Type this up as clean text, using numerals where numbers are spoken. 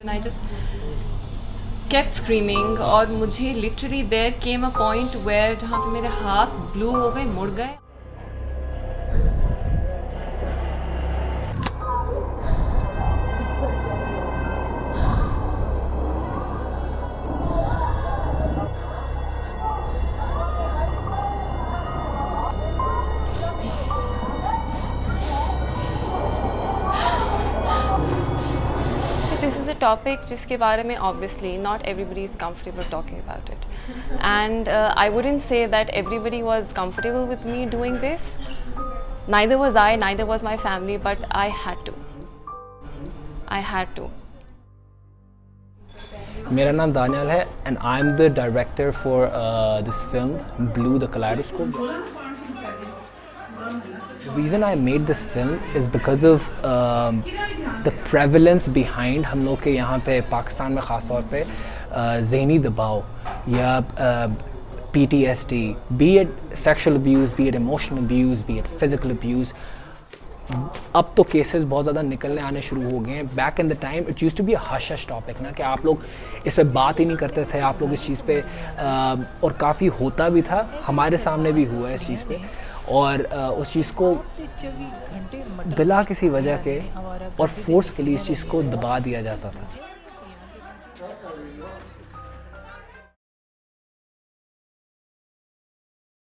And I just kept screaming और मुझे literally there came a point where जहाँ पे मेरे हाथ blue हो गए, मुड़ गए. This is a topic जिसके बारे में obviously not everybody is comfortable talking about it, and I wouldn't say that everybody was comfortable with me doing this. Neither was I, neither was my family, but I had to. I had to. मेरा नाम Daniel है and I'm the director for this film Blue the Kaleidoscope. The reason I made this film is because of the prevalence behind हम लोग के यहाँ पे पाकिस्तान में ख़ास तौर पे ज़हनी दबाव या PTSD, be it sexual abuse, be it emotional abuse, be it physical abuse. अब तो केसेस बहुत ज़्यादा निकलने आने शुरू हो गए हैं. Back in the time it use to be a hush hush topic ना, कि आप लोग इस पे बात ही नहीं करते थे, आप लोग इस चीज़ पे और काफ़ी होता भी था, हमारे सामने भी हुआ है इस चीज़ पे, और उस चीज़ को बिला किसी वजह के और फोर्सफुली इस चीज़ को दबा दिया जाता था.